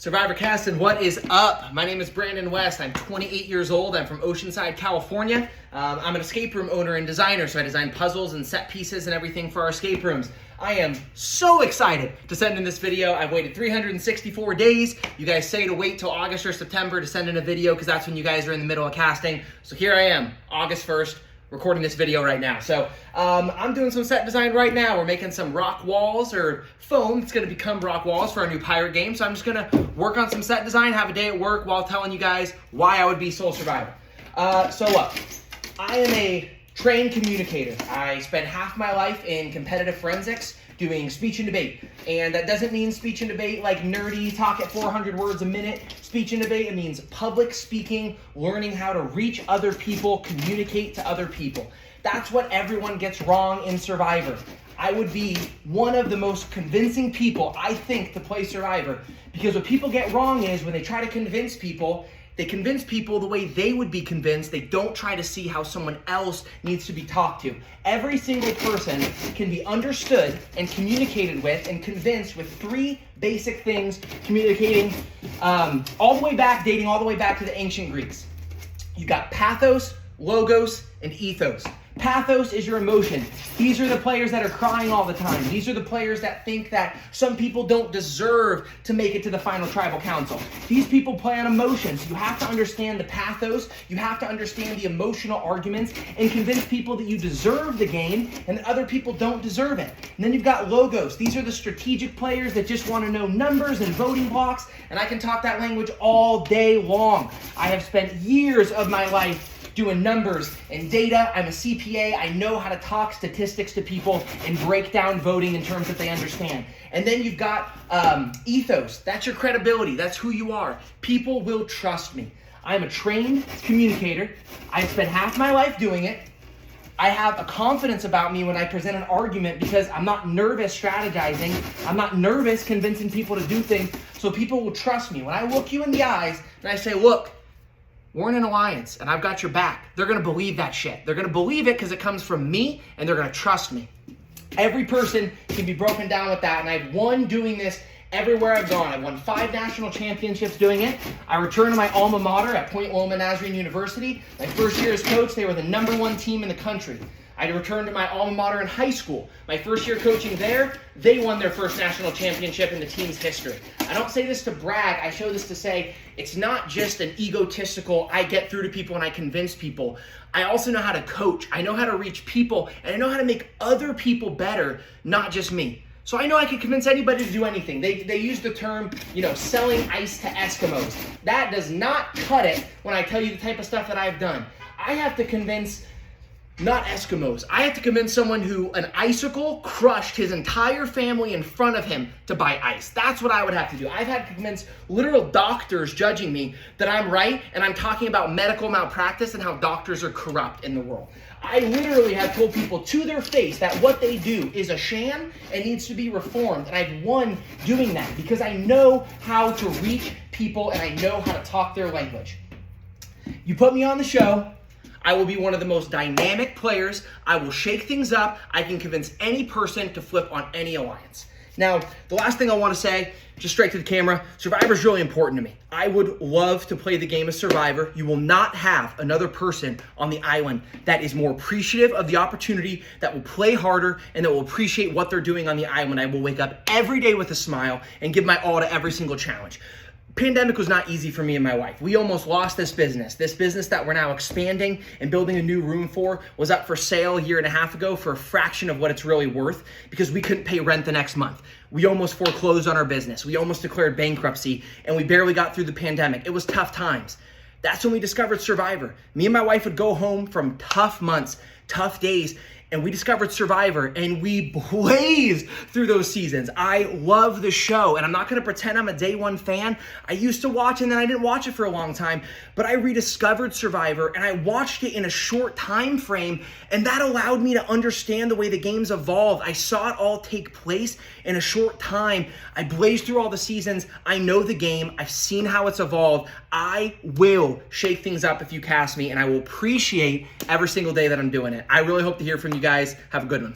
Survivor Cast, and what is up? My name is Brandon West. I'm 28 years old. I'm from Oceanside, California. I'm an escape room owner and designer, so I design puzzles and set pieces and everything for our escape rooms. I am so excited to send in this video. I've waited 364 days. You guys say to wait till August or September to send in a video because that's when you guys are in the middle of casting. So here I am, August 1st. Recording this video right now. So I'm doing some set design right now. We're making some rock walls or foam. It's gonna become rock walls for our new pirate game. So I'm just gonna work on some set design, have a day at work while telling you guys why I would be Sole Survivor. So look, I am a trained communicator. I spent half my life in competitive forensics doing speech and debate. And that doesn't mean speech and debate like nerdy, talk at 400 words a minute. Speech and debate, it means public speaking, learning how to reach other people, communicate to other people. That's what everyone gets wrong in Survivor. I would be one of the most convincing people, I think, to play Survivor. Because what people get wrong is when they try to convince people, they convince people the way they would be convinced. They don't try to see how someone else needs to be talked to. Every single person can be understood and communicated with and convinced with three basic things, communicating all the way back, dating all the way back to the ancient Greeks. You got pathos, logos, and ethos. Pathos is your emotion. These are the players that are crying all the time. These are the players that think that some people don't deserve to make it to the final tribal council. These people play on emotions. You have to understand the pathos. You have to understand the emotional arguments and convince people that you deserve the game and that other people don't deserve it. And then you've got logos. These are the strategic players that just want to know numbers and voting blocks, and I can talk that language all day long. I have spent years of my life doing numbers and data. I'm a CPA. I know how to talk statistics to people and break down voting in terms that they understand. And then you've got ethos. That's your credibility. That's who you are. People will trust me. I'm a trained communicator. I've spent half my life doing it. I have a confidence about me when I present an argument because I'm not nervous strategizing. I'm not nervous convincing people to do things, so people will trust me. When I look you in the eyes and I say, look, we're in an alliance and I've got your back, they're gonna believe that shit. They're gonna believe it because it comes from me and they're gonna trust me. Every person can be broken down with that, and I've won doing this everywhere I've gone. I've won 5 national championships doing it. I returned to my alma mater at Point Loma Nazarene University. My first year as coach, they were the #1 team in the country. I returned to my alma mater in high school. My first year coaching there, they won their first national championship in the team's history. I don't say this to brag. I show this to say it's not just an egotistical, I get through to people and I convince people. I also know how to coach. I know how to reach people, and I know how to make other people better, not just me. So I know I can convince anybody to do anything. They use the term, selling ice to Eskimos. That does not cut it when I tell you the type of stuff that I've done. I have to convince not Eskimos. I have to convince someone who an icicle crushed his entire family in front of him to buy ice. That's what I would have to do. I've had to convince literal doctors judging me that I'm right, and I'm talking about medical malpractice and how doctors are corrupt in the world. I literally have told people to their face that what they do is a sham and needs to be reformed, and I've won doing that because I know how to reach people and I know how to talk their language. You put me on the show, I will be one of the most dynamic players. I will shake things up. I can convince any person to flip on any alliance. Now, the last thing I want to say, just straight to the camera, Survivor is really important to me. I would love to play the game of Survivor. You will not have another person on the island that is more appreciative of the opportunity, that will play harder, and that will appreciate what they're doing on the island. I will wake up every day with a smile and give my all to every single challenge. Pandemic was not easy for me and my wife. We almost lost this business. This business that we're now expanding and building a new room for was up for sale a year and a half ago for a fraction of what it's really worth because we couldn't pay rent the next month. We almost foreclosed on our business. We almost declared bankruptcy, and we barely got through the pandemic. It was tough times. That's when we discovered Survivor. Me and my wife would go home from tough months, tough days, and we discovered Survivor, and we blazed through those seasons. I love the show, and I'm not gonna pretend I'm a day one fan. I used to watch, and then I didn't watch it for a long time, but I rediscovered Survivor, and I watched it in a short time frame, and that allowed me to understand the way the game's evolved. I saw it all take place in a short time. I blazed through all the seasons. I know the game. I've seen how it's evolved. I will shake things up if you cast me, and I will appreciate every single day that I'm doing it. I really hope to hear from you guys. Have a good one.